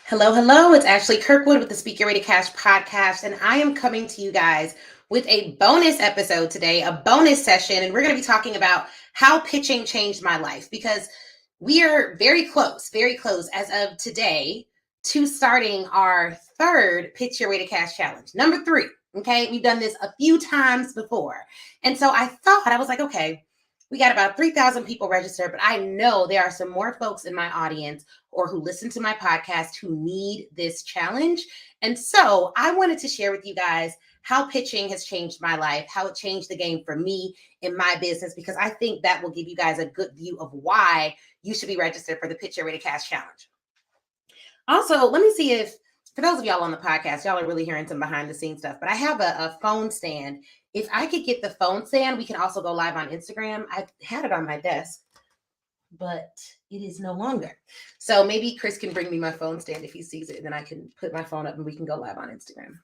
Hello, hello. It's Ashley Kirkwood with the Speak Your Way to Cash podcast, and I am coming to you guys with a bonus episode today, a bonus session, and we're going to be talking about how pitching changed my life because we are very close as of today to starting our third Pitch Your Way to Cash challenge, number 3. Okay, we've done this a few times before, and so I was like, okay, we got about 3,000 people registered, but I know there are some more folks in my audience or who listen to my podcast who need this challenge. And so I wanted to share with you guys how pitching has changed my life, how it changed the game for me in my business, because I think that will give you guys a good view of why you should be registered for the Pitch Your Way to Cash challenge. Also, let me see if, for those of y'all on the podcast, y'all are really hearing some behind the scenes stuff, but I have a phone stand. If I could get the phone stand, we can also go live on Instagram. I had it on my desk, but it is no longer. So maybe Chris can bring me my phone stand if he sees it, and then I can put my phone up and we can go live on Instagram.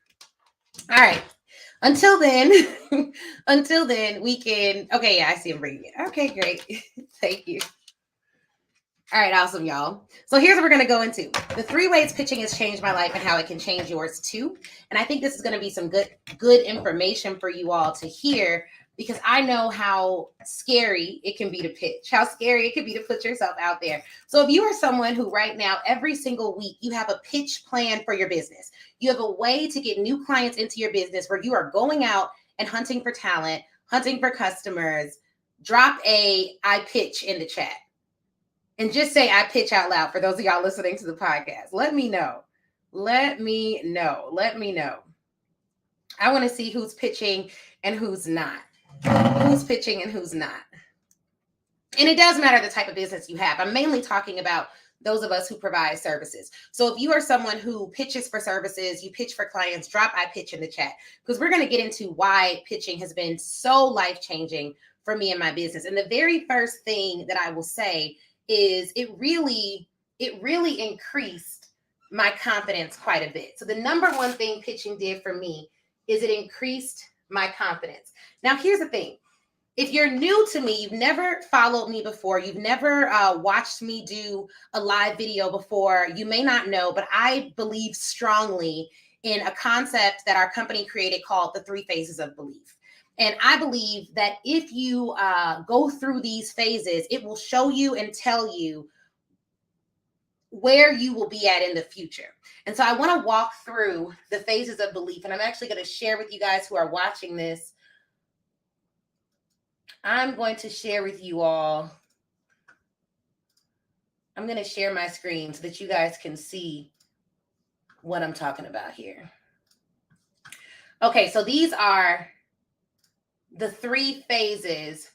All right. Until then, we can, okay, yeah, I see him bringing it. Okay, great. Thank you. All right, awesome, y'all. So here's what we're going to go into. The 3 ways pitching has changed my life and how it can change yours too. And I think this is going to be some good information for you all to hear, because I know how scary it can be to pitch, how scary it can be to put yourself out there. So if you are someone who right now, every single week, you have a pitch plan for your business, you have a way to get new clients into your business where you are going out and hunting for talent, hunting for customers, drop a I pitch in the chat. And just say I pitch out loud for those of y'all listening to the podcast. Let me know. Let me know. I want to see who's pitching and who's not. Who's pitching and who's not. And it does matter the type of business you have. I'm mainly talking about those of us who provide services. So if you are someone who pitches for services, you pitch for clients, drop I pitch in the chat, because we're going to get into why pitching has been so life-changing for me and my business. And the very first thing that I will say is it really increased my confidence quite a bit. So the number one thing pitching did for me is it increased my confidence. Now, here's the thing. If you're new to me, you've never followed me before, you've never watched me do a live video before, you may not know, but I believe strongly in a concept that our company created called the 3 phases of belief. And I believe that if you go through these phases, it will show you and tell you where you will be at in the future. And so I want to walk through the phases of belief. And I'm actually going to share with you guys who are watching this. I'm going to share with you all. I'm going to share my screen so that you guys can see what I'm talking about here. Okay, so these are the 3 phases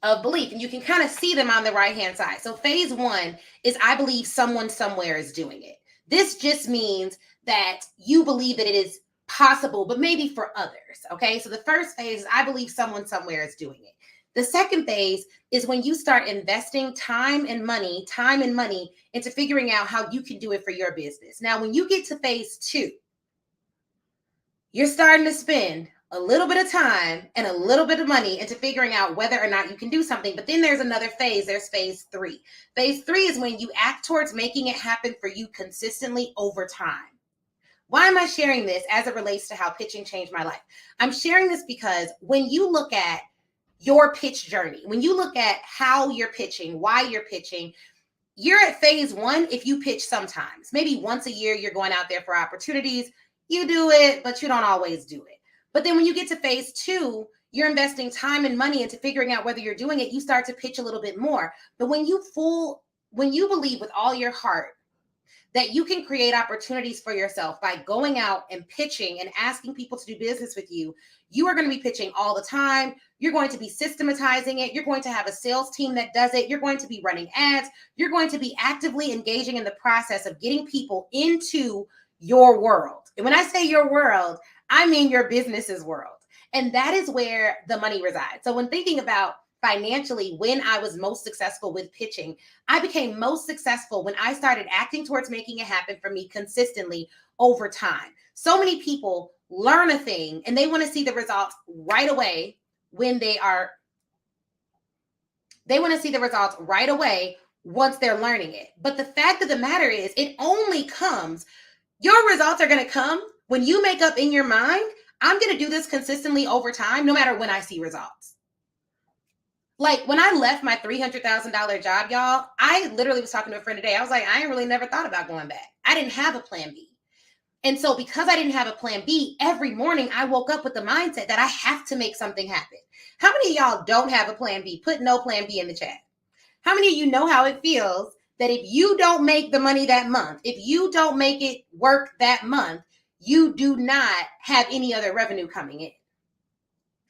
of belief, and you can kind of see them on the right-hand side. So phase 1 is I believe someone somewhere is doing it. This just means that you believe that it is possible, but maybe for others. Okay, so the first phase is I believe someone somewhere is doing it. The second phase is when you start investing time and money into figuring out how you can do it for your business. Now, when you get to phase 2, you're starting to spend a little bit of time and a little bit of money into figuring out whether or not you can do something. But then there's another phase. There's phase 3. Phase 3 is when you act towards making it happen for you consistently over time. Why am I sharing this as it relates to how pitching changed my life? I'm sharing this because when you look at your pitch journey, when you look at how you're pitching, why you're pitching, you're at phase 1 if you pitch sometimes. Maybe once a year you're going out there for opportunities. You do it, but you don't always do it. But then when you get to phase 2, you're investing time and money into figuring out whether you're doing it. You start to pitch a little bit more. But when you believe with all your heart that you can create opportunities for yourself by going out and pitching and asking people to do business with you, you are going to be pitching all the time. You're going to be systematizing it. You're going to have a sales team that does it. You're going to be running ads. You're going to be actively engaging in the process of getting people into your world. And when I say your world, I mean your business's world. And that is where the money resides. So when thinking about financially, when I was most successful with pitching, I became most successful when I started acting towards making it happen for me consistently over time. So many people learn a thing and they want to see the results right away when they want to see the results right away once they're learning it. But the fact of the matter is, your results are going to come when you make up in your mind, I'm going to do this consistently over time, no matter when I see results. Like when I left my $300,000 job, y'all, I literally was talking to a friend today. I was like, I ain't really never thought about going back. I didn't have a plan B. And so because I didn't have a plan B, every morning I woke up with the mindset that I have to make something happen. How many of y'all don't have a plan B? Put no plan B in the chat. How many of you know how it feels that if you don't make the money that month, if you don't make it work that month, you do not have any other revenue coming in?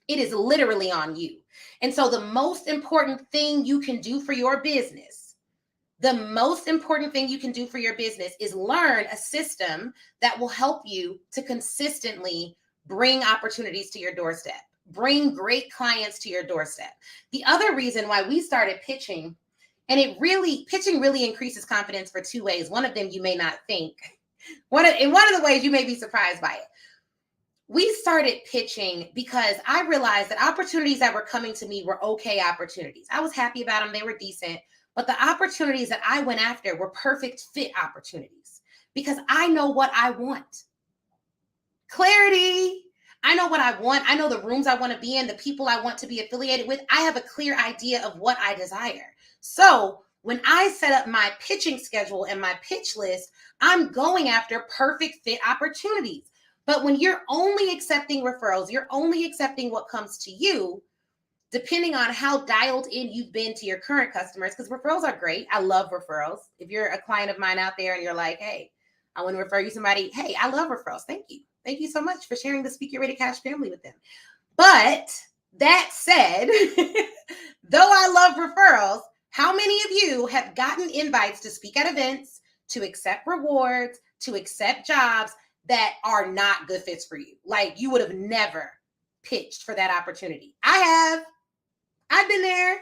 It is literally on you. And so the most important thing you can do for your business, is learn a system that will help you to consistently bring opportunities to your doorstep, bring great clients to your doorstep. The other reason why we started pitching, and pitching really increases confidence for two ways. One of them you may not think. One of the ways you may be surprised by it. We started pitching because I realized that opportunities that were coming to me were okay opportunities. I was happy about them. They were decent. But the opportunities that I went after were perfect fit opportunities because I know what I want. Clarity. I know what I want. I know the rooms I want to be in, the people I want to be affiliated with. I have a clear idea of what I desire. So when I set up my pitching schedule and my pitch list, I'm going after perfect fit opportunities. But when you're only accepting referrals, you're only accepting what comes to you, depending on how dialed in you've been to your current customers, because referrals are great. I love referrals. If you're a client of mine out there and you're like, hey, I want to refer you somebody. Hey, I love referrals. Thank you. Thank you so much for sharing the Speak Your Way to Cash family with them. But that said, though I love referrals, how many of you have gotten invites to speak at events, to accept rewards, to accept jobs that are not good fits for you? Like you would have never pitched for that opportunity. I have. I've been there.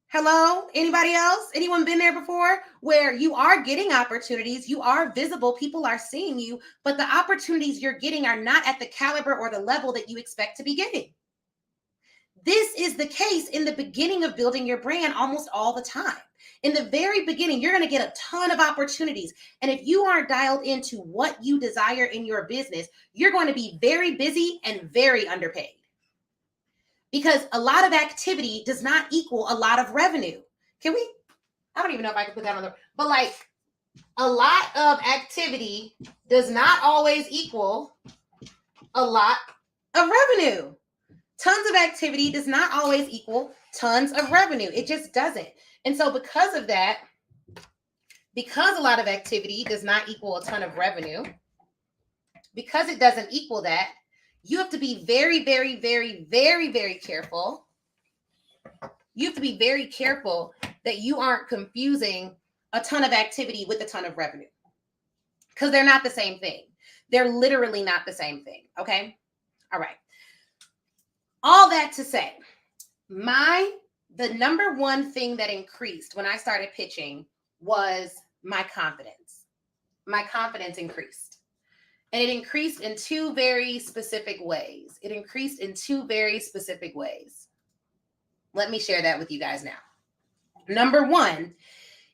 Hello? Anybody else? Anyone been there before? Where you are getting opportunities, you are visible, people are seeing you, but the opportunities you're getting are not at the caliber or the level that you expect to be getting. This is the case in the beginning of building your brand almost all the time. In the very beginning, you're going to get a ton of opportunities. And if you aren't dialed into what you desire in your business, you're going to be very busy and very underpaid. Because a lot of activity does not equal a lot of revenue. I don't even know if I can put that on there, but like a lot of activity does not always equal a lot of revenue. Tons of activity does not always equal tons of revenue. It just doesn't. And so because of that, because a lot of activity does not equal a ton of revenue, because it doesn't equal that, you have to be very, very, very, very, very careful. You have to be very careful that you aren't confusing a ton of activity with a ton of revenue, because they're not the same thing. They're literally not the same thing. Okay. All right. All that to say, the number one thing that increased when I started pitching was my confidence. My confidence increased. And it increased in two very specific ways. Let me share that with you guys now. Number one,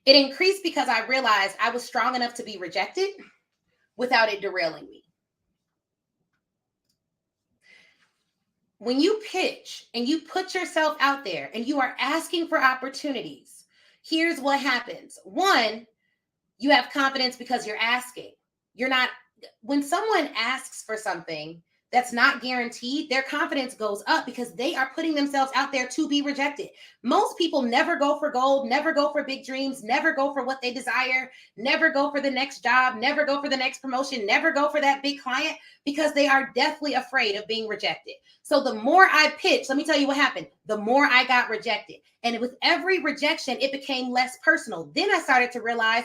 it increased because I realized I was strong enough to be rejected without it derailing me. When you pitch and you put yourself out there and you are asking for opportunities, here's what happens. One, you have confidence because you're asking. When someone asks for something that's not guaranteed, their confidence goes up because they are putting themselves out there to be rejected. Most people never go for gold, never go for big dreams, never go for what they desire, never go for the next job, never go for the next promotion, never go for that big client because they are deathly afraid of being rejected. So the more I pitched, let me tell you what happened. The more I got rejected. And with every rejection, it became less personal. Then I started to realize,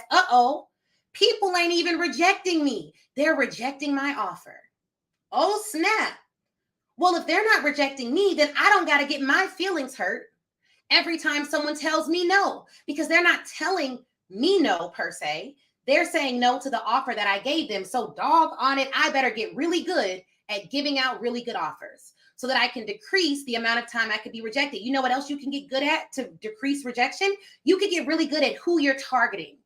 people ain't even rejecting me. They're rejecting my offer. Oh, snap. Well, if they're not rejecting me, then I don't got to get my feelings hurt every time someone tells me no, because they're not telling me no per se. They're saying no to the offer that I gave them. So dog on it, I better get really good at giving out really good offers. so that I can decrease the amount of time I could be rejected. You know what else you can get good at to decrease rejection? You could get really good at who you're targeting.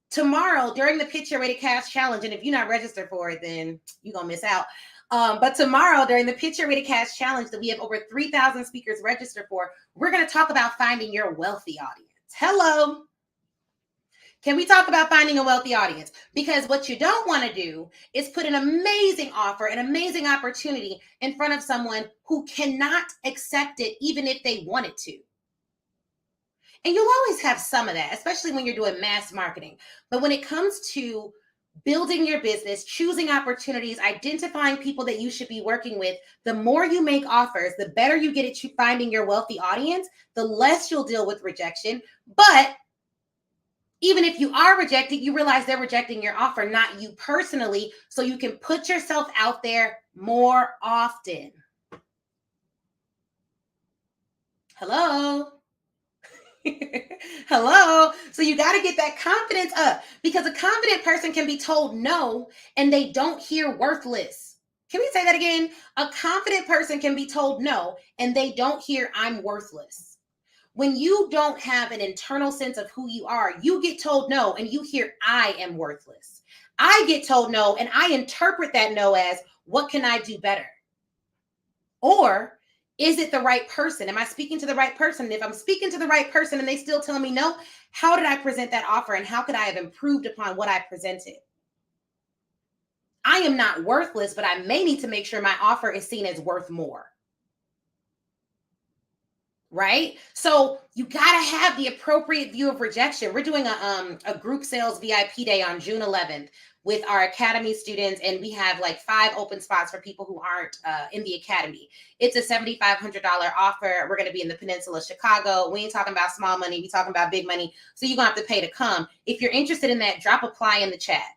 Tomorrow, during the Pitch Your Way to Cash Challenge, and if you're not registered for it, then you're going to miss out. But tomorrow, during the Pitch Your Way to Cash Challenge that we have over 3,000 speakers registered for, we're going to talk about finding your wealthy audience. Hello. Can we talk about finding a wealthy audience? Because what you don't want to do is put an amazing offer, an amazing opportunity in front of someone who cannot accept it, even if they wanted to. And you'll always have some of that, especially when you're doing mass marketing. But when it comes to building your business, choosing opportunities, identifying people that you should be working with, the more you make offers, the better you get at finding your wealthy audience, the less you'll deal with rejection. But even if you are rejected, you realize they're rejecting your offer, not you personally, so you can put yourself out there more often. Hello? Hello. So you got to get that confidence up, because a confident person can be told no and they don't hear worthless. Can we say that again? A confident person can be told no and they don't hear I'm worthless. When you don't have an internal sense of who you are, you get told no and you hear I am worthless. I get told no and I interpret that no as, what can I do better? Or is it the right person? Am I speaking to the right person? And if I'm speaking to the right person and they still tell me no, how did I present that offer and how could I have improved upon what I presented? I am not worthless, but I may need to make sure my offer is seen as worth more. Right? So you got to have the appropriate view of rejection. We're doing a group sales VIP day on June 11th with our academy students, and we have like 5 open spots for people who aren't in the academy. It's a $7,500 offer. We're going to be in the Peninsula, Chicago. We ain't talking about small money. We talking about big money. So you're going to have to pay to come. If you're interested in that, drop apply in the chat.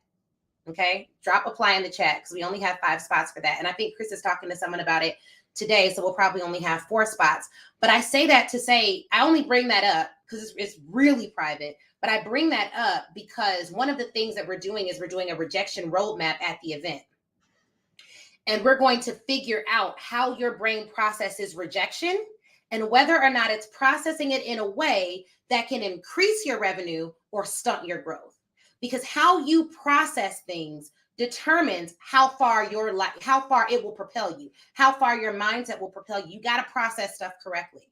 Okay? Drop apply in the chat, because we only have 5 spots for that. And I think Chris is talking to someone about it today, so we'll probably only have 4 spots. But I say that to say, I only bring that up because it's really private, but I bring that up because one of the things that we're doing is we're doing a rejection roadmap at the event. And we're going to figure out how your brain processes rejection and whether or not it's processing it in a way that can increase your revenue or stunt your growth. Because how you process things determines how far it will propel you, how far your mindset will propel you. You got to process stuff correctly.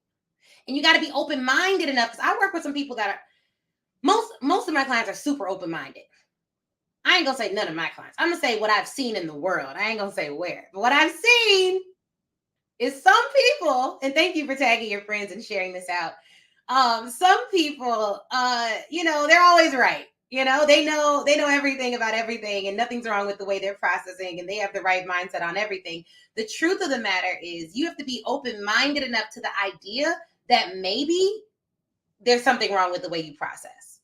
And you got to be open-minded enough, because I work with some people that are, most of my clients are super open-minded. I ain't going to say none of my clients. I'm going to say what I've seen in the world. I ain't going to say where. But what I've seen is some people, and thank you for tagging your friends and sharing this out. Some people, they're always right. They know everything about everything, and nothing's wrong with the way they're processing, and they have the right mindset on everything. The truth of the matter is you have to be open-minded enough to the idea that maybe there's something wrong with the way you process.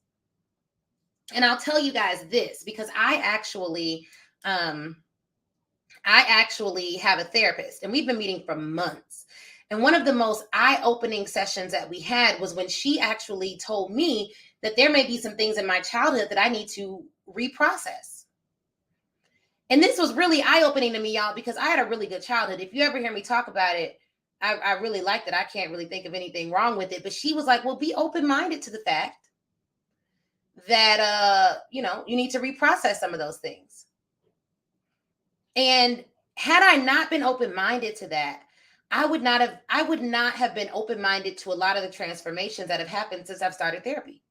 And I'll tell you guys this, because I actually have a therapist, and we've been meeting for months. And one of the most eye-opening sessions that we had was when she actually told me that there may be some things in my childhood that I need to reprocess. And this was really eye-opening to me, y'all, because I had a really good childhood. If you ever hear me talk about it, I really liked it. I can't really think of anything wrong with it. But she was like, well, be open-minded to the fact that, you need to reprocess some of those things. And had I not been open-minded to that, I would not have been open-minded to a lot of the transformations that have happened since I've started therapy.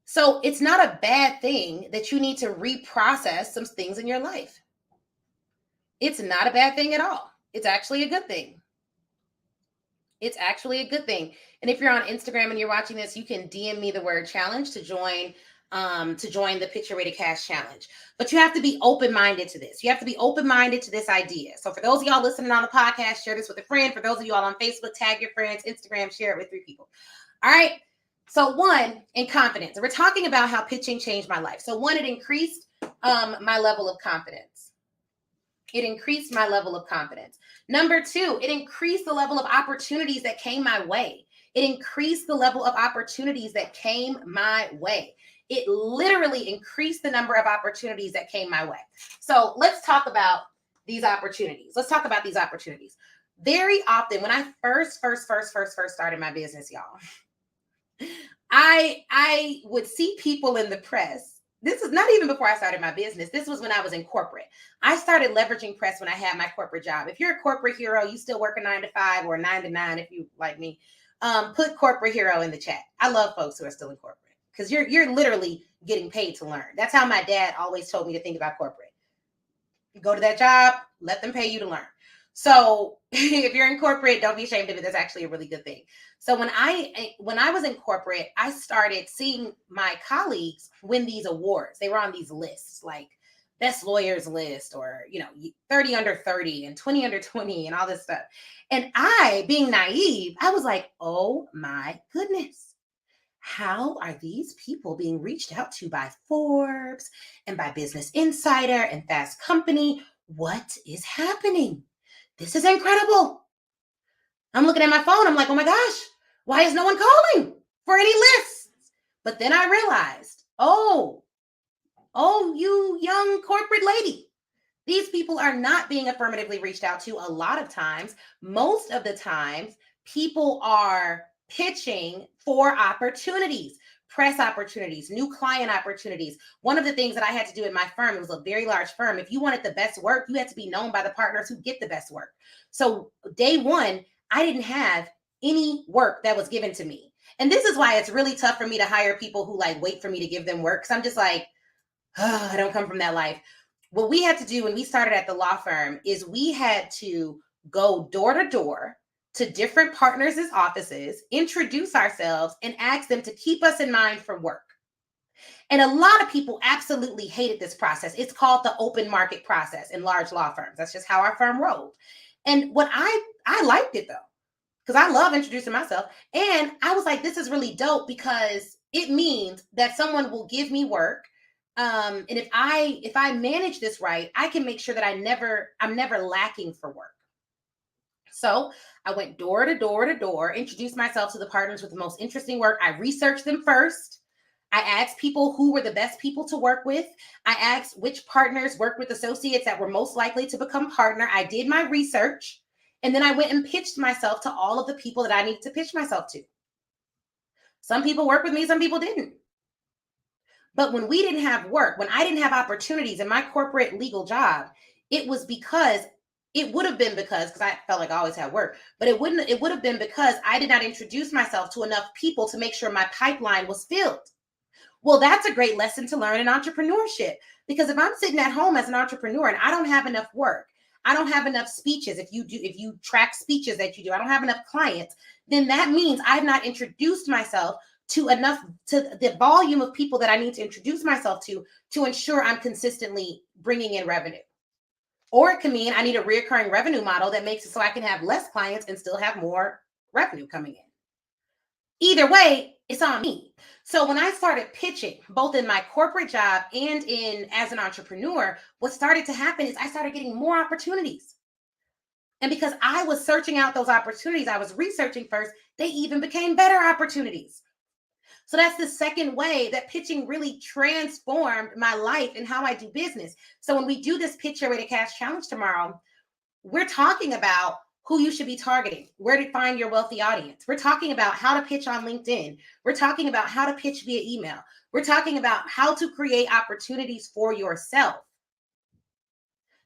So it's not a bad thing that you need to reprocess some things in your life. It's not a bad thing at all. It's actually a good thing. It's actually a good thing. And if you're on Instagram and you're watching this, you can DM me the word challenge to join the Pitch Your Way to Cash challenge. But you have to be open-minded to this. You have to be open-minded to this idea. So for those of y'all listening on the podcast, share this with a friend. For those of y'all on Facebook, tag your friends, Instagram, share it with 3 people. All right. So 1, in confidence. We're talking about how pitching changed my life. So 1, it increased my level of confidence. It increased my level of confidence. Number 2, it increased the level of opportunities that came my way. It increased the level of opportunities that came my way. It literally increased the number of opportunities that came my way. So let's talk about these opportunities. Very often when I first started my business, y'all, I would see people in the press. This is not even before I started my business. This was when I was in corporate. I started leveraging press when I had my corporate job. If you're a corporate hero, you still work a 9 to 5 or 9 to 9 if you like me. Put corporate hero in the chat. I love folks who are still in corporate because you're literally getting paid to learn. That's how my dad always told me to think about corporate. You go to that job, let them pay you to learn. So if you're in corporate, don't be ashamed of it. That's actually a really good thing. So when I was in corporate, I started seeing my colleagues win these awards. They were on these lists, like best lawyers list, or 30 under 30 and 20 under 20 and all this stuff. And I, being naive, I was like, oh my goodness. How are these people being reached out to by Forbes and by Business Insider and Fast Company? What is happening? This is incredible. I'm looking at my phone. I'm like, oh my gosh, why is no one calling for any lists? But then I realized, oh, you young corporate lady, these people are not being affirmatively reached out to a lot of times. Most of the times, people are pitching for opportunities, press opportunities, new client opportunities. One of the things that I had to do at my firm, it was a very large firm. If you wanted the best work, you had to be known by the partners who get the best work. So day one, I didn't have any work that was given to me. And this is why it's really tough for me to hire people who like wait for me to give them work. Because I'm just like, oh, I don't come from that life. What we had to do when we started at the law firm is we had to go door to door to different partners' offices, introduce ourselves, and ask them to keep us in mind for work. And a lot of people absolutely hated this process. It's called the open market process in large law firms. That's just how our firm rolled. And what I liked it though, because I love introducing myself. And I was like, this is really dope because it means that someone will give me work. And if I manage this right, I can make sure that I'm never lacking for work. So I went door to door to door, introduced myself to the partners with the most interesting work. I researched them first. I asked people who were the best people to work with. I asked which partners worked with associates that were most likely to become partner. I did my research, and then I went and pitched myself to all of the people that I needed to pitch myself to. Some people worked with me, some people didn't. But when we didn't have work, when I didn't have opportunities in my corporate legal job, it would have been because I felt like I always had work, but it would have been because I did not introduce myself to enough people to make sure my pipeline was filled. Well, that's a great lesson to learn in entrepreneurship, because if I'm sitting at home as an entrepreneur and I don't have enough work, I don't have enough speeches. If you track speeches that you do, I don't have enough clients, then that means I've not introduced myself to the volume of people that I need to introduce myself to ensure I'm consistently bringing in revenue. Or it can mean I need a recurring revenue model that makes it so I can have less clients and still have more revenue coming in. Either way, it's on me. So when I started pitching, both in my corporate job and as an entrepreneur, what started to happen is I started getting more opportunities. And because I was searching out those opportunities, I was researching first, they even became better opportunities. So that's the second way that pitching really transformed my life and how I do business. So when we do this Pitch Your Way to Cash challenge tomorrow, we're talking about who you should be targeting, where to find your wealthy audience. We're talking about how to pitch on LinkedIn. We're talking about how to pitch via email. We're talking about how to create opportunities for yourself.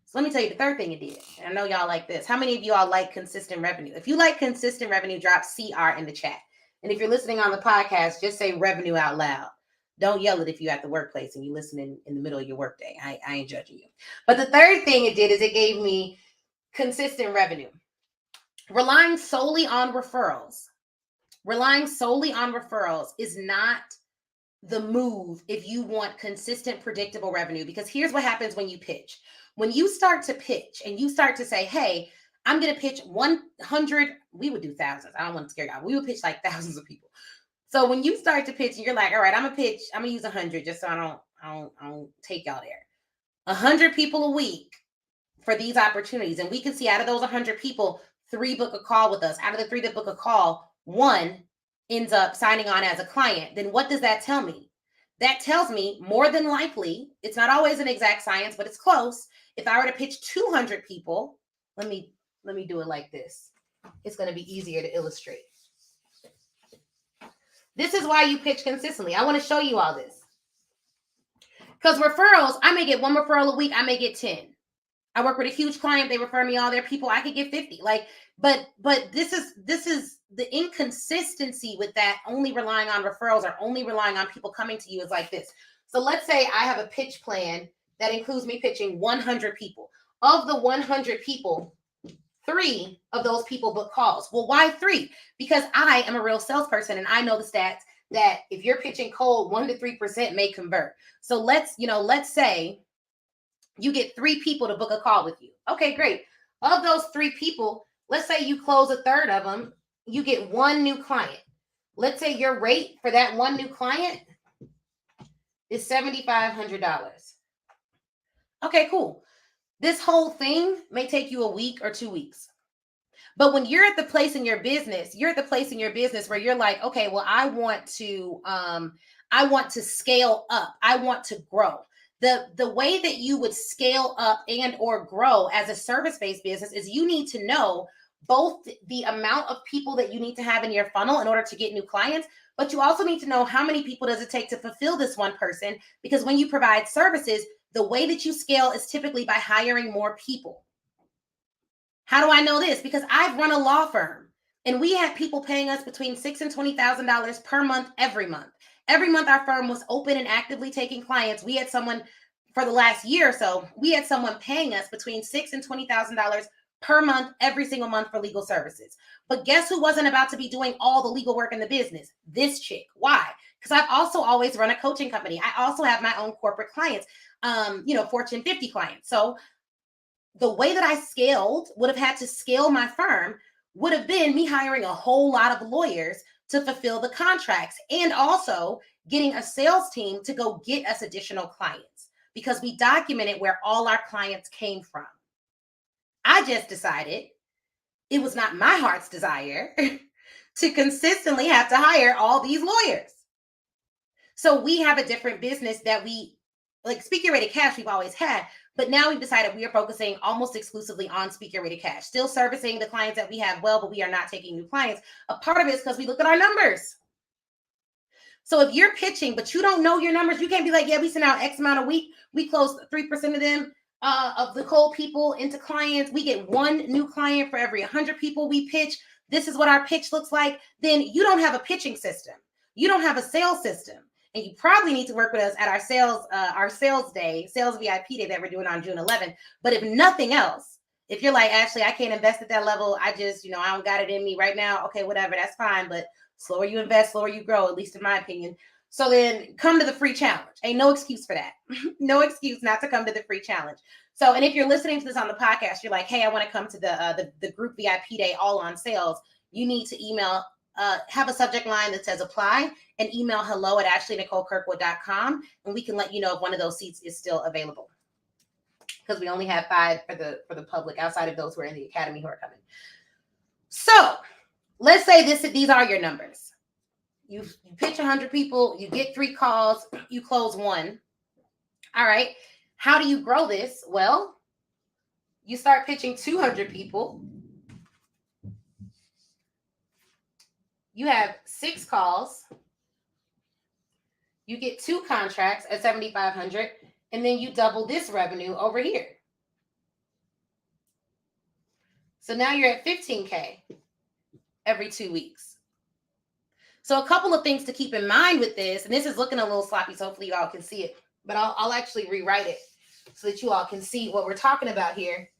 So let me tell you the third thing it did. And I know y'all like this. How many of y'all like consistent revenue? If you like consistent revenue, drop CR in the chat. And if you're listening on the podcast, just say revenue out loud. Don't yell it if you're at the workplace and you listen in the middle of your workday. I ain't judging you. But the third thing it did is it gave me consistent revenue. Relying solely on referrals is not the move if you want consistent, predictable revenue. Because here's what happens when you pitch. When you start to pitch and you start to say, hey, I'm going to pitch 100, we would do thousands. I don't want to scare y'all. We would pitch like thousands of people. So when you start to pitch and you're like, all right, I'm going to use 100 just so I don't take y'all there. 100 people a week for these opportunities. And we can see out of those 100 people, 3 book a call with us. Out of the 3 that book a call, 1 ends up signing on as a client. Then what does that tell me? That tells me more than likely, it's not always an exact science, but it's close. If I were to pitch 200 people, let me Let me do it like this. It's going to be easier to illustrate. This is why you pitch consistently. I want to show you all this. Because referrals, I may get one referral a week. I may get 10. I work with a huge client. They refer me all their people. I could get 50. But this is the inconsistency with that. Only relying on referrals or only relying on people coming to you is like this. So let's say I have a pitch plan that includes me pitching 100 people. Of the 100 people, 3 of those people book calls. Well, why 3? Because I am a real salesperson and I know the stats that if you're pitching cold, 1 to 3% may convert. So let's say you get 3 people to book a call with you. Okay, great. Of those 3 people, let's say you close a third of them, you get 1 new client. Let's say your rate for that 1 new client is $7,500. Okay, cool. This whole thing may take you a week or 2 weeks. But when you're at the place in your business, where you're like, okay, well, I want to scale up. I want to grow. The way that you would scale up and or grow as a service-based business is you need to know both the amount of people that you need to have in your funnel in order to get new clients, but you also need to know how many people does it take to fulfill this one person, because when you provide services, the way that you scale is typically by hiring more people. How do I know this? Because I've run a law firm and we had people paying us between $6,000 and $20,000 per month every month. Every month our firm was open and actively taking clients. We had someone for the last year or so, we had someone paying us between $6,000 and $20,000 per month, every single month for legal services. But guess who wasn't about to be doing all the legal work in the business? This chick. Why? Because I've also always run a coaching company. I also have my own corporate clients, Fortune 50 clients. So the way that I would have had to scale my firm would have been me hiring a whole lot of lawyers to fulfill the contracts and also getting a sales team to go get us additional clients because we documented where all our clients came from. I just decided it was not my heart's desire to consistently have to hire all these lawyers. So we have a different business that Speaker Rated Cash we've always had, but now we've decided we are focusing almost exclusively on Speaker Rated Cash, still servicing the clients that we have well, but we are not taking new clients. A part of it is because we look at our numbers. So if you're pitching, but you don't know your numbers, you can't be like, yeah, we send out X amount a week. We close 3% of them. Of the cold people into clients, we get 1 new client for every 100 people we pitch. This is what our pitch looks like. Then you don't have a pitching system. You don't have a sales system. And you probably need to work with us at our sales VIP day that we're doing on June 11th. But if nothing else, if you're like, Ashley, I can't invest at that level. I just, I don't got it in me right now. Okay, whatever, that's fine. But slower you invest, slower you grow, at least in my opinion. So then come to the free challenge. Ain't no excuse for that. No excuse not to come to the free challenge. So, and if you're listening to this on the podcast, you're like, hey, I want to come to the group VIP day all on sales. You need to email, have a subject line that says apply and email hello@ashleynicolekirkwood.com. And we can let you know if one of those seats is still available. Because we only have 5 for the public outside of those who are in the academy who are coming. So let's say these are your numbers. You pitch 100 people, you get 3 calls, you close 1. All right. How do you grow this? Well, you start pitching 200 people. You have 6 calls. You get 2 contracts at $7,500, and then you double this revenue over here. So now you're at $15K every 2 weeks. So a couple of things to keep in mind with this, and this is looking a little sloppy, so hopefully you all can see it, but I'll actually rewrite it so that you all can see what we're talking about here.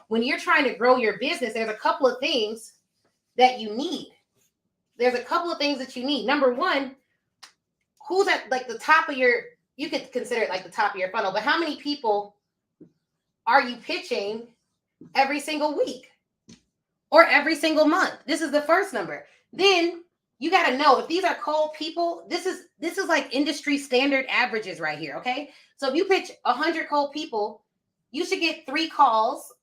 When you're trying to grow your business, there's a couple of things that you need. Number one, who's at the top of you could consider it like the top of your funnel, but how many people are you pitching every single week or every single month? This is the first number. Then you got to know if these are cold people, this is like industry standard averages right here. Okay. So if you pitch 100 cold people, you should get 3 calls.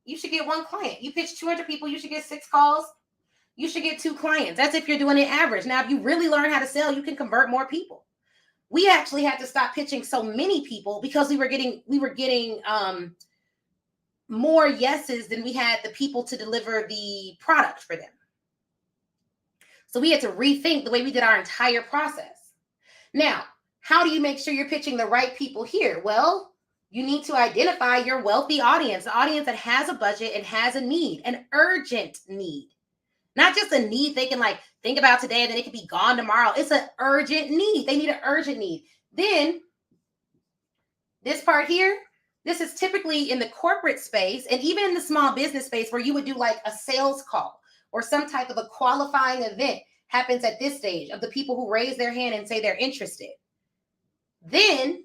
You should get 1 client. You pitch 200 people, you should get 6 calls. You should get 2 clients. That's if you're doing it average. Now, if you really learn how to sell, you can convert more people. We actually had to stop pitching so many people because we were getting more yeses than we had the people to deliver the product for them. So we had to rethink the way we did our entire process. Now, how do you make sure you're pitching the right people here? Well, you need to identify your wealthy audience, the audience that has a budget and has a need, an urgent need. Not just a need they can like think about today and then it can be gone tomorrow. It's an urgent need. They need an urgent need. Then this part here, this is typically in the corporate space and even in the small business space where you would do like a sales call or some type of a qualifying event happens at this stage of the people who raise their hand and say they're interested. Then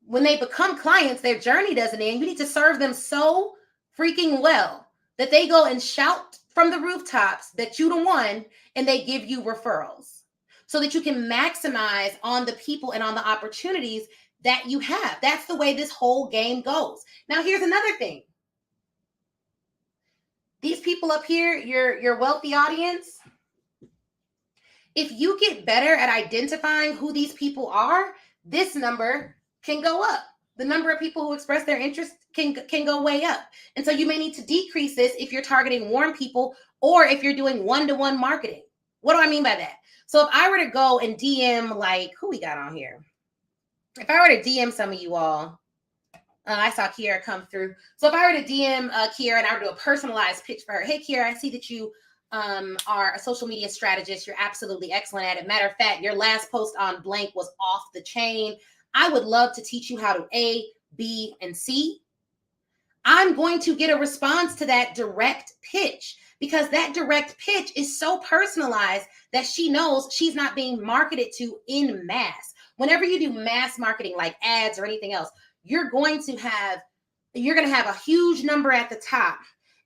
when they become clients, their journey doesn't end. You need to serve them so freaking well that they go and shout from the rooftops that you the one and they give you referrals so that you can maximize on the people and on the opportunities that you have. That's the way this whole game goes. Now, here's another thing. These people up here, your wealthy audience, if you get better at identifying who these people are, this number can go up. The number of people who express their interest can go way up. And so you may need to decrease this if you're targeting warm people or if you're doing one-to-one marketing. What do I mean by that? So if I were to go and DM, like, who we got on here? If I were to DM some of you all, I saw Kiera come through. So if I were to DM Kiera and I were to do a personalized pitch for her, hey, Kiera, I see that you are a social media strategist. You're absolutely excellent at it. Matter of fact, your last post on blank was off the chain. I would love to teach you how to A, B, and C. I'm going to get a response to that direct pitch because that direct pitch is so personalized that she knows she's not being marketed to in mass. Whenever you do mass marketing like ads or anything else, you're going to have a huge number at the top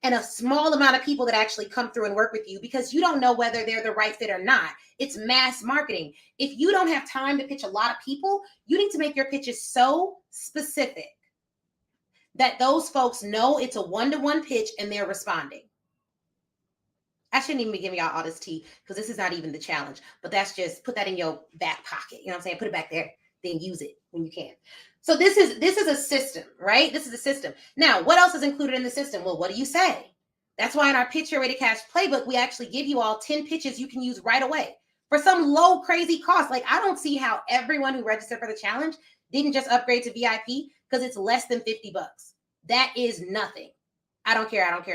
and a small amount of people that actually come through and work with you because you don't know whether they're the right fit or not. It's mass marketing. If you don't have time to pitch a lot of people, you need to make your pitches so specific that those folks know it's a one-to-one pitch and they're responding. I shouldn't even be giving y'all all this tea because this is not even the challenge, but that's just put that in your back pocket. You know what I'm saying? Put it back there, then use it when you can. So this is a system, right? This is a system. Now, what else is included in the system? Well, what do you say? That's why in our Pitch Your Way to Cash playbook, we actually give you all 10 pitches you can use right away for some low, crazy cost. Like, I don't see how everyone who registered for the challenge didn't just upgrade to VIP because it's less than $50. That is nothing. I don't care. Like,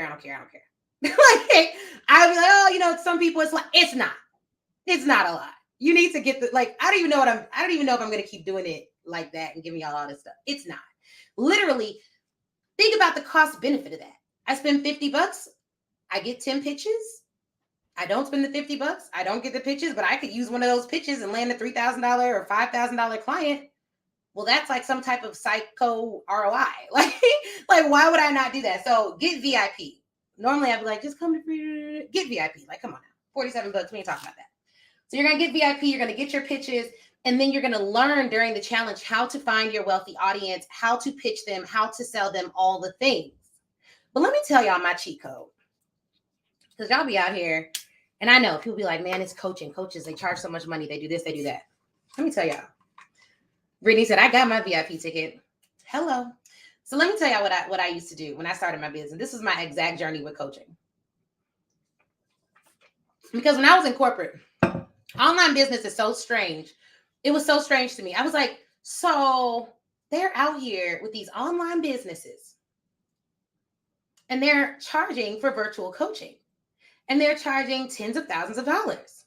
I was like, oh, you know, some people, it's like, it's not a lot. You need to get I don't even know if I'm going to keep doing it like that and giving y'all all this stuff. It's not. Literally, think about the cost benefit of that. I spend $50. I get 10 pitches. I don't spend the $50. I don't get the pitches, but I could use one of those pitches and land a $3,000 or $5,000 client. Well, that's like some type of psycho ROI. Like why would I not do that? So get VIP. Normally I'd be like, just come to free, get VIP. Like, come on now, $47. We ain't talking about that. So you're going to get VIP. You're going to get your pitches. And then you're going to learn during the challenge how to find your wealthy audience, how to pitch them, how to sell them, all the things. But let me tell y'all my cheat code. Because y'all be out here. And I know people be like, man, it's coaching. Coaches, they charge so much money. They do this, they do that. Let me tell y'all. Brittany said, I got my VIP ticket. Hello. So let me tell y'all what I used to do when I started my business. This was my exact journey with coaching. Because when I was in corporate, online business is so strange. It was so strange to me. I was like, so they're out here with these online businesses and they're charging for virtual coaching and they're charging tens of thousands of dollars.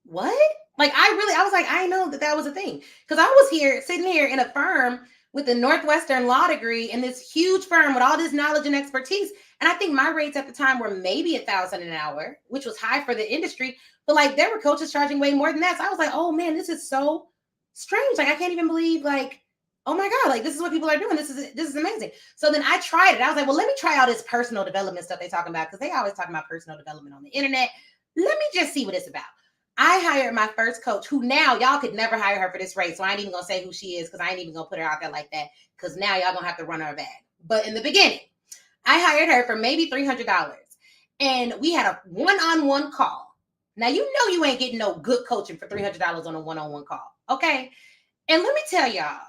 What? Like, I was like, I know that was a thing. Because I was sitting here in a firm with a Northwestern law degree in this huge firm with all this knowledge and expertise. And I think my rates at the time were maybe $1,000 an hour, which was high for the industry. But like, there were coaches charging way more than that. So I was like, oh man, this is so strange. Like, I can't even believe, like, oh my God, like, this is what people are doing. This is amazing. So then I tried it. I was like, well, let me try all this personal development stuff they're talking about, because they always talking about personal development on the internet. Let me just see what it's about. I hired my first coach, who now y'all could never hire her for this rate. So I ain't even gonna say who she is, because I ain't even gonna put her out there like that, because now y'all gonna have to run her bag. But in the beginning, I hired her for maybe $300, and we had a one-on-one call. Now, you know you ain't getting no good coaching for $300 on a one-on-one call, okay? And let me tell y'all,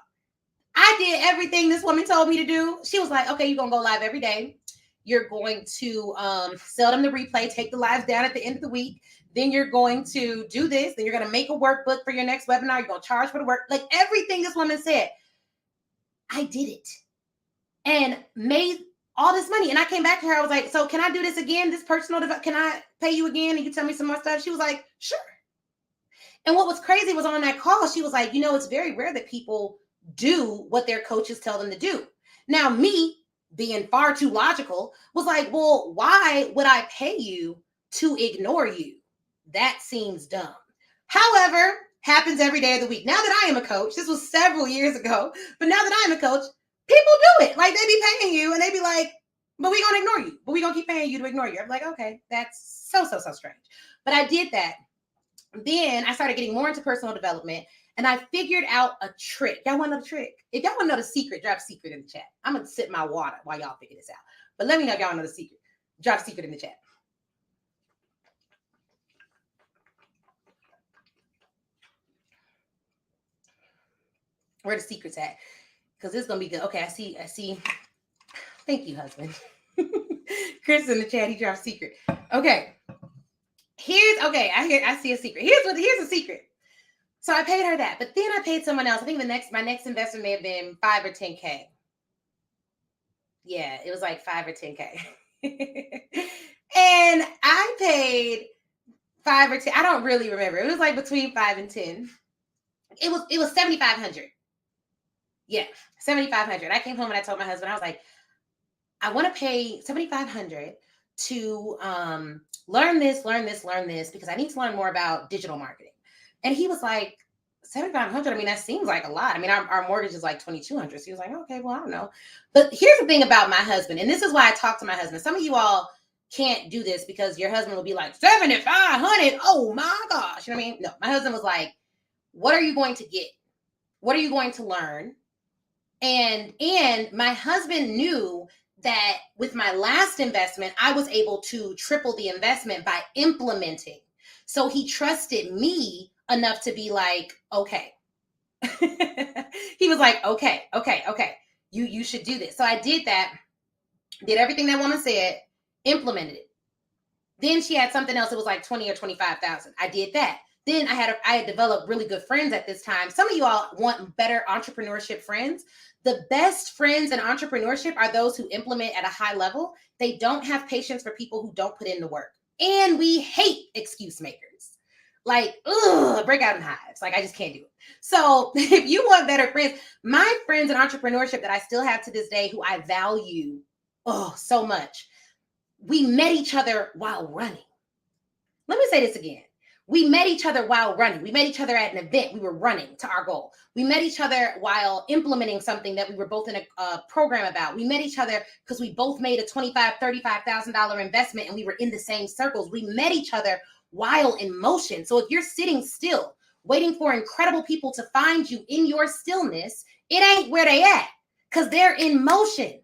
I did everything this woman told me to do. She was like, okay, you're going to go live every day. You're going to sell them the replay, take the lives down at the end of the week. Then you're going to do this. Then you're going to make a workbook for your next webinar. You're going to charge for the work. Like everything this woman said, I did it and made all this money. And I came back to her. I was like, so can I do this again? This personal development, can I pay you again? And you tell me some more stuff? She was like, sure. And what was crazy was on that call, she was like, you know, it's very rare that people do what their coaches tell them to do. Now, me being far too logical was like, well, why would I pay you to ignore you? That seems dumb. However, happens every day of the week. Now that I am a coach, this was several years ago, but now that I'm a coach, people do it. Like they be paying you and they be like, but we gonna ignore you, but we gonna keep paying you to ignore you. I'm like, okay, that's so strange. But I did that. Then I started getting more into personal development and I figured out a trick. Y'all want to know the trick? If y'all want to know the secret, drop secret in the chat. I'm going to sip my water while y'all figure this out. But let me know if y'all know the secret. Drop secret in the chat. Where the secret's at? Because this is going to be good. Okay, I see. Thank you, husband. Chris in the chat, he dropped secret. Okay. I see a secret. Here's a secret. So I paid her that, but then I paid someone else. I think my next investment may have been 5 or 10K. Yeah, it was like 5 or 10K. And I paid 5 or 10. I don't really remember. It was like between 5 and 10. It was $7,500. Yeah, $7,500. I came home and I told my husband, I was like, I want to pay $7,500 to learn this because I need to learn more about digital marketing. And he was like, $7,500. I mean, that seems like a lot. I mean, our mortgage is like $2,200. So he was like, okay, well, I don't know. But here's the thing about my husband. And this is why I talk to my husband. Some of you all can't do this because your husband will be like, $7,500. Oh my gosh. You know what I mean? No, my husband was like, what are you going to get? What are you going to learn? And my husband knew that with my last investment, I was able to triple the investment by implementing. So he trusted me enough to be like, okay. He was like, okay. You should do this. So I did that, did everything that woman said, implemented it. Then she had something else. It was like 20 or 25,000. I did that. Then I had developed really good friends at this time. Some of you all want better entrepreneurship friends. The best friends in entrepreneurship are those who implement at a high level. They don't have patience for people who don't put in the work. And we hate excuse makers. Like, break out in hives. Like, I just can't do it. So if you want better friends, my friends in entrepreneurship that I still have to this day, who I value so much, we met each other while running. Let me say this again. We met each other while running. We met each other at an event. We were running to our goal. We met each other while implementing something that we were both in a program about. We met each other because we both made a $25,000, $35,000 investment and we were in the same circles. We met each other while in motion. So if you're sitting still, waiting for incredible people to find you in your stillness, it ain't where they at because they're in motion.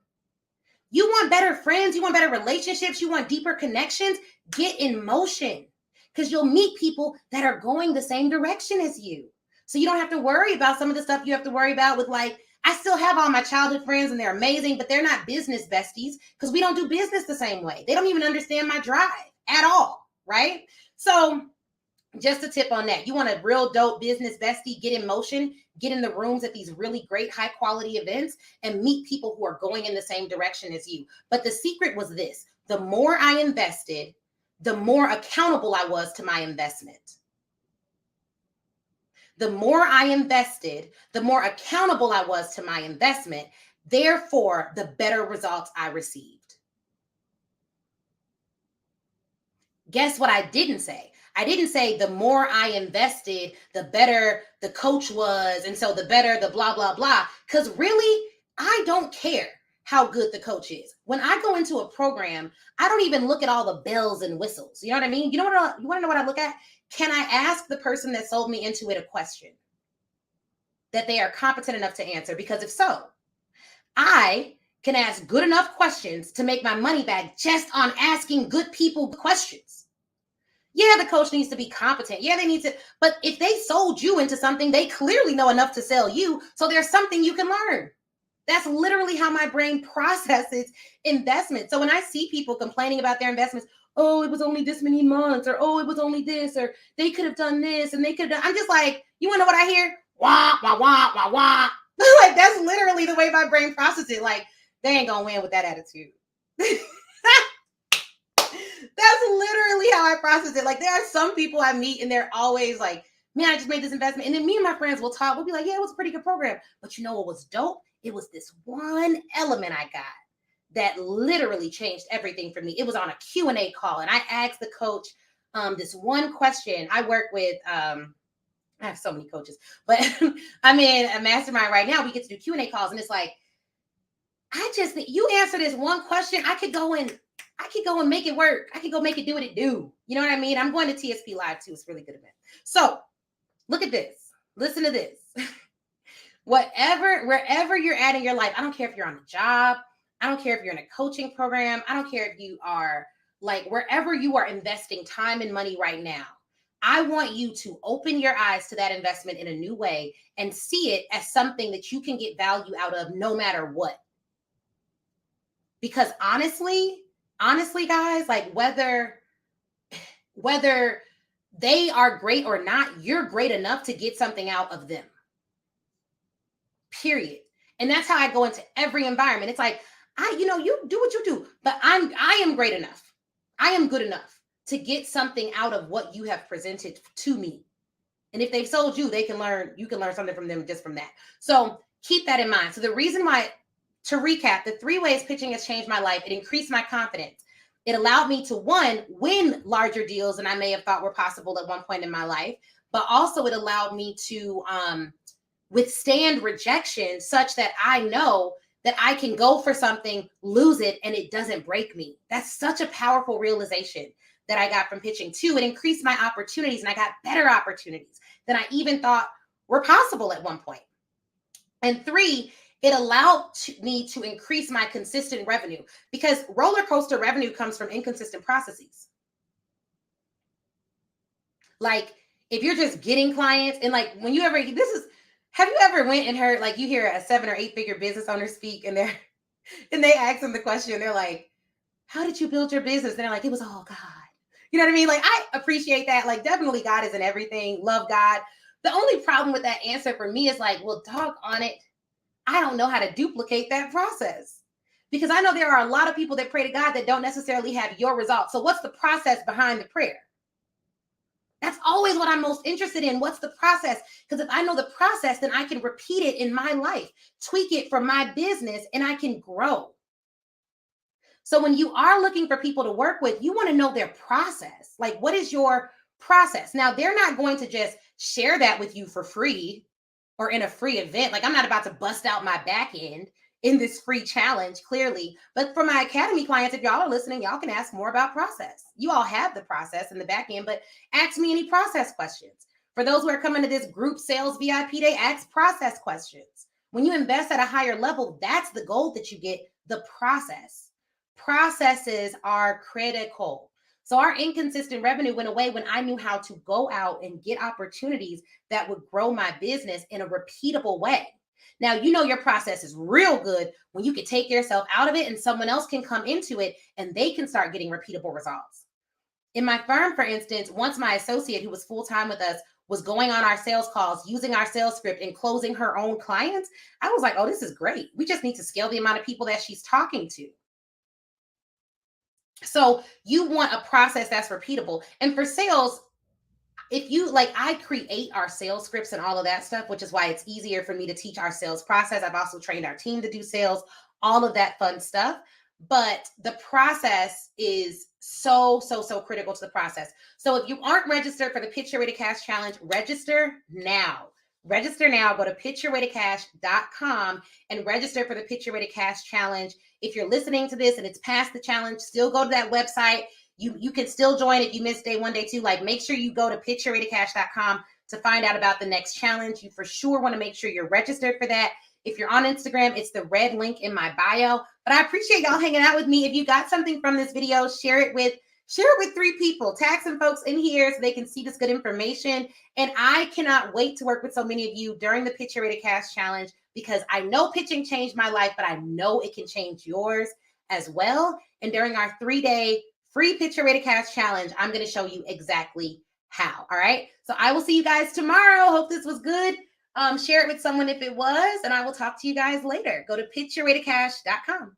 You want better friends, you want better relationships, you want deeper connections, get in motion. Because you'll meet people that are going the same direction as you. So you don't have to worry about some of the stuff you have to worry about with, like, I still have all my childhood friends and they're amazing, but they're not business besties because we don't do business the same way. They don't even understand my drive at all, right? So just a tip on that. You want a real dope business bestie, get in motion, get in the rooms at these really great high quality events and meet people who are going in the same direction as you. But the secret was this: the more I invested, the more accountable I was to my investment. The more I invested, the more accountable I was to my investment. Therefore, the better results I received. Guess what I didn't say? I didn't say the more I invested, the better the coach was. And so the better the blah, blah, blah. Because really, I don't care how good the coach is. When I go into a program, I don't even look at all the bells and whistles. You know what I mean? You want to know what I look at? Can I ask the person that sold me into it a question that they are competent enough to answer? Because if so, I can ask good enough questions to make my money back just on asking good people questions. Yeah, the coach needs to be competent. Yeah, they need to, but if they sold you into something, they clearly know enough to sell you. So there's something you can learn. That's literally how my brain processes investment. So when I see people complaining about their investments, oh, it was only this many months, or oh, it was only this, or they could have done this and they could have done, I'm just like, you want to know what I hear? Wah, wah, wah, wah, wah. Like, that's literally the way my brain processes it. Like, they ain't gonna win with that attitude. That's literally how I process it. Like, there are some people I meet and they're always like, man, I just made this investment. And then me and my friends will talk. We'll be like, yeah, it was a pretty good program. But you know what was dope? It was this one element I got that literally changed everything for me. It was on a Q&A call. And I asked the coach this one question. I work with, I have so many coaches, but I'm in a mastermind right now. We get to do Q&A calls. And it's like, I just think you answer this one question, I could go and make it work. I could go make it do what it do. You know what I mean? I'm going to TSP Live too. It's a really good event. So look at this. Listen to this. Wherever you're at in your life, I don't care if you're on a job. I don't care if you're in a coaching program. I don't care if you are like, wherever you are investing time and money right now, I want you to open your eyes to that investment in a new way and see it as something that you can get value out of no matter what. Because honestly, guys, like whether they are great or not, you're great enough to get something out of them. Period. And that's how I go into every environment. It's like, you do what you do, but I am great enough. I am good enough to get something out of what you have presented to me. And if they've sold you, you can learn something from them just from that. So keep that in mind. So the reason why, to recap, the 3 ways pitching has changed my life: it increased my confidence. It allowed me to, one, win larger deals than I may have thought were possible at one point in my life, but also it allowed me to withstand rejection such that I know that I can go for something, lose it, and it doesn't break me. That's such a powerful realization that I got from pitching. 2, it increased my opportunities, and I got better opportunities than I even thought were possible at one point. And 3, it allowed me to increase my consistent revenue, because roller coaster revenue comes from inconsistent processes. Like, if you're just getting clients and like, have you ever went and heard, like, you hear a 7 or 8 figure business owner speak and they ask them the question, they're like, how did you build your business? And they're like, it was all God. You know what I mean? Like, I appreciate that. Like, definitely God is in everything. Love God. The only problem with that answer for me is like, well, doggone it, I don't know how to duplicate that process, because I know there are a lot of people that pray to God that don't necessarily have your results. So what's the process behind the prayer? That's always what I'm most interested in. What's the process? Because if I know the process, then I can repeat it in my life, tweak it for my business, and I can grow. So when you are looking for people to work with, you want to know their process. Like, what is your process? Now, they're not going to just share that with you for free or in a free event. Like, I'm not about to bust out my back end in this free challenge, clearly. But for my academy clients, if y'all are listening, y'all can ask more about process. You all have the process in the back end, but ask me any process questions. For those who are coming to this group sales VIP day, ask process questions. When you invest at a higher level, that's the goal that you get, the process. Processes are critical. So our inconsistent revenue went away when I knew how to go out and get opportunities that would grow my business in a repeatable way. Now, you know your process is real good when you can take yourself out of it and someone else can come into it and they can start getting repeatable results. In my firm, for instance, once my associate who was full-time with us was going on our sales calls, using our sales script and closing her own clients, I was like, oh, this is great. We just need to scale the amount of people that she's talking to. So you want a process that's repeatable. And for sales, if you like, I create our sales scripts and all of that stuff, which is why it's easier for me to teach our sales process. I've also trained our team to do sales, all of that fun stuff. But the process is so critical to the process. So if you aren't registered for the Pitch Your Way to Cash Challenge, register now. Register now. Go to pitchyourwaytocash.com and register for the Pitch Your Way to Cash Challenge. If you're listening to this and it's past the challenge, still go to that website. You can still join if you missed day 1, day 2. Like, make sure you go to pitchyourwaytocash.com to find out about the next challenge. You for sure want to make sure you're registered for that. If you're on Instagram, it's the red link in my bio. But I appreciate y'all hanging out with me. If you got something from this video, share it with Share it with 3 people. Tag some folks in here so they can see this good information. And I cannot wait to work with so many of you during the Pitch Your Way to Cash Challenge, because I know pitching changed my life, but I know it can change yours as well. And during our 3-day free Pitch Your Way to Cash Challenge, I'm going to show you exactly how. All right. So I will see you guys tomorrow. Hope this was good. Share it with someone if it was, and I will talk to you guys later. Go to pitchyourwaytocash.com.